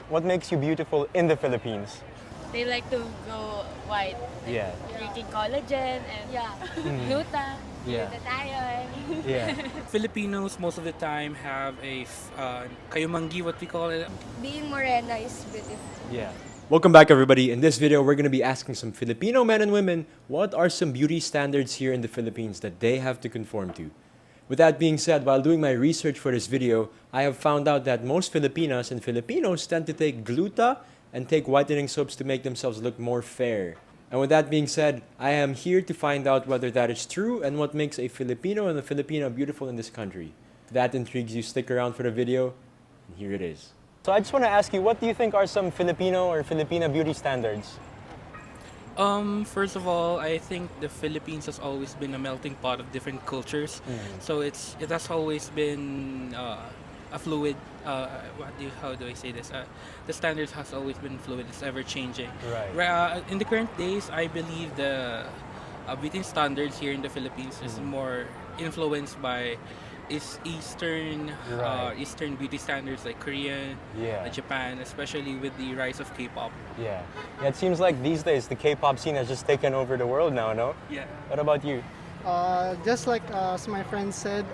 what makes you beautiful in the Philippines? They like to go white. Yeah. Drinking collagen and gluta. Yeah. Gluta tayo. Yeah. Filipinos most of the time have a kayumanggi, what we call it. Being morena is beautiful. Yeah. Welcome back, everybody. In this video, we're going to be asking some Filipino men and women what are some beauty standards here in the Philippines that they have to conform to. With that being said, while doing my research for this video, I have found out that most Filipinas and Filipinos tend to take gluta and take whitening soaps to make themselves look more fair. And with that being said, I am here to find out whether that is true and what makes a Filipino and a Filipina beautiful in this country. If that intrigues you, stick around for the video, and here it is. So I just want to ask you, what do you think are some Filipino or Filipina beauty standards? First of all, I think the Philippines has always been a melting pot of different cultures. So it has always been a fluid. How do I say this? The standards has always been fluid. It's ever changing. Right. In the current days, I believe the beauty standards here in the Philippines is more influenced by Eastern beauty standards like Korean, Japan, especially with the rise of K-pop. Yeah. It seems like these days the K-pop scene has just taken over the world now, no? Yeah. What about you? Just like as my friend said,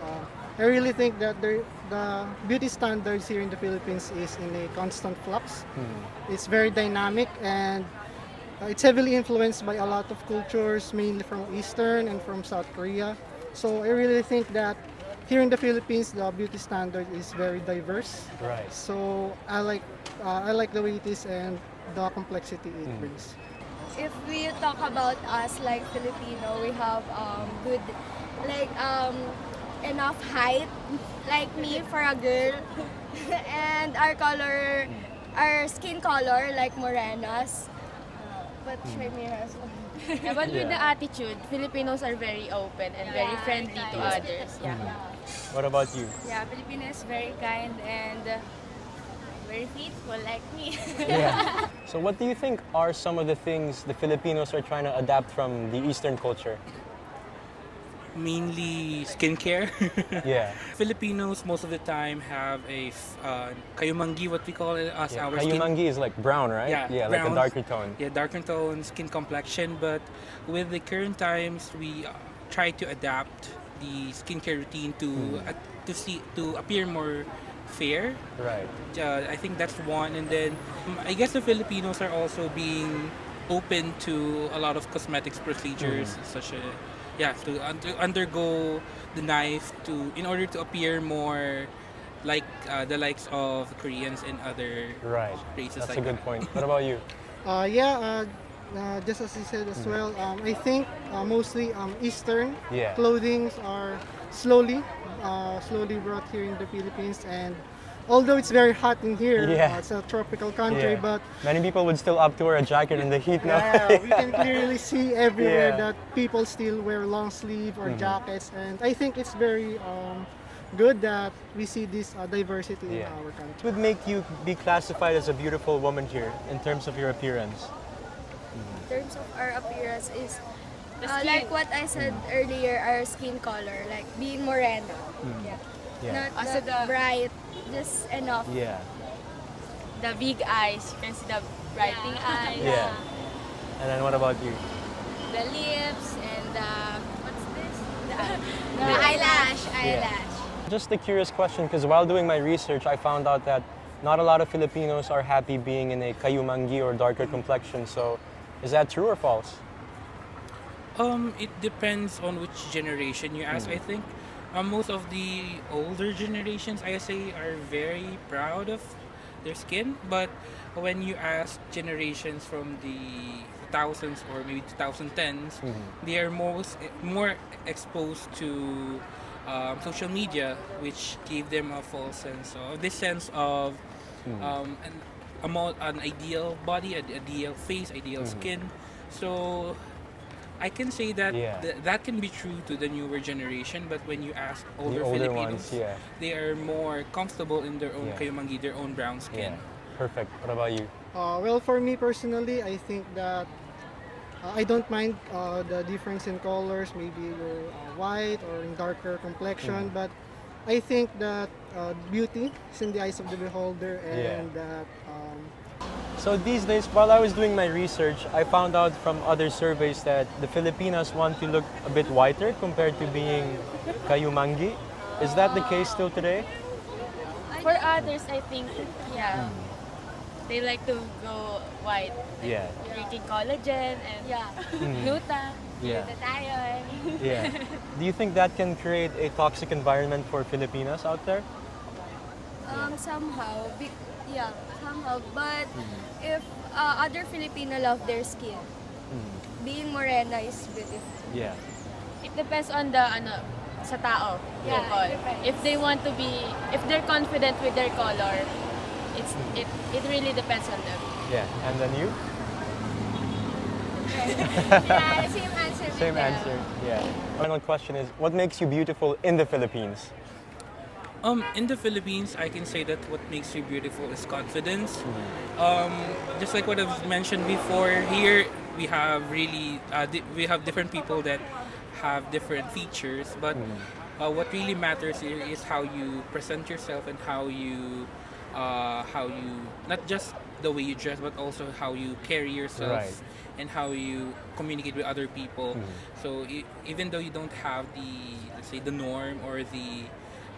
I really think that the beauty standards here in the Philippines is in a constant flux. It's very dynamic and it's heavily influenced by a lot of cultures, mainly from Eastern and from South Korea. So I really think that here in the Philippines, the beauty standard is very diverse. Right. So I like the way it is and the complexity it brings. If we talk about us like Filipino, we have good, like enough height, like me for a girl, and our color, our skin color like morenas. But try me as well. Yeah, but with the attitude, Filipinos are very open and very friendly to others. Yeah. What about you? Yeah, Filipinos very kind and very faithful like me. Yeah. So what do you think are some of the things the Filipinos are trying to adapt from the Eastern culture? Mainly skincare. Yeah. Filipinos most of the time have a kayumanggi, what we call it as our skin. Kayumangi is like brown, right? Yeah, like a brown. darker tone. Yeah, darker tone skin complexion. But with the current times, we try to adapt the skincare routine to appear more fair. Right. I think that's one, and then I guess the Filipinos are also being open to a lot of cosmetics procedures, such as to undergo the knife in order to appear more like the likes of Koreans and other races. That's like a good that. point. What about you? Just as you said as well, I think mostly Eastern Yeah. clothings are slowly brought here in the Philippines, and although it's very hot in here, it's a tropical country, Yeah. but Many people would still opt to wear a jacket in the heat now. we can clearly see everywhere Yeah. that people still wear long sleeve or jackets, and I think it's very good that we see this diversity in our country. What would make you be classified as a beautiful woman here in terms of your appearance? In terms of our appearance is The skin. like what I said earlier, our skin color, like being morena. Yeah. Not Also that bright, just enough. Yeah. The big eyes, you can see the brightening eyes. Yeah. And then what about you? The lips and the what's this? The eyelash. Just a curious question, because while doing my research, I found out that not a lot of Filipinos are happy being in a kayumangi or darker complexion. So, is that true or false? It depends on which generation you ask. I think most of the older generations, I say, are very proud of their skin. But when you ask generations from the 2000s or maybe 2010s, they are more exposed to social media, which gave them a false sense of an ideal body, an ideal face, ideal skin. So I can say that that can be true to the newer generation, but when you ask older Filipinos, ones, they are more comfortable in their own kayumangi, their own brown skin. Perfect. What about you? Well, for me personally, I think that I don't mind the difference in colors. Maybe you're white or in darker complexion, but I think that beauty is in the eyes of the beholder, Yeah. and that So these days, while I was doing my research, I found out from other surveys that the Filipinas want to look a bit whiter compared to being kayumangi. Is that the case still today? For others, I think, yeah, they like to go white. Yeah. Drinking collagen and Yeah. gluta. Yeah. Tayo. Yeah. Do you think that can create a toxic environment for Filipinas out there? Somehow, yeah, somehow. But if other Filipino love their skin, being morena is beautiful. Yeah. It depends on the sa tao. Yeah, Bukod. it depends. If they want to be, if they're confident with their color, it really depends on them. Yeah. And then you? Yeah, same answer. with Same them. answer. Yeah. Final question is, what makes you beautiful in the Philippines? In the Philippines, I can say that what makes you beautiful is confidence. Just like what I've mentioned before, here we have really we have different people that have different features, but what really matters here is how you present yourself and how you not just the way you dress, but also how you carry yourself. Right. And how you communicate with other people. So even though you don't have the, let's say, the norm or the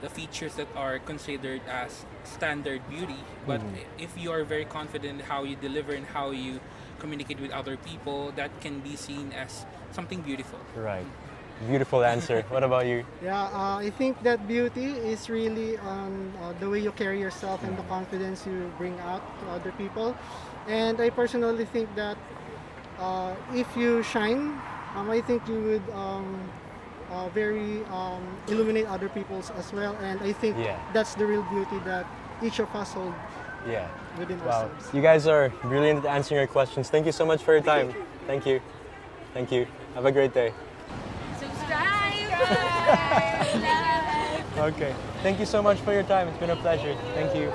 features that are considered as standard beauty, but if you are very confident in how you deliver and how you communicate with other people, that can be seen as something beautiful. Right. Beautiful answer. What about you? yeah, I think that beauty is really on the way you carry yourself and the confidence you bring out to other people. And I personally think that if you shine, I think you would very illuminate other people's as well. And I think Yeah. that's the real beauty that each of us hold Yeah. within Wow. ourselves. You guys are brilliant at answering your questions. Thank you so much for your time. Thank you. Thank you. Have a great day. Subscribe! Okay. Thank you so much for your time. It's been a pleasure. Thank you.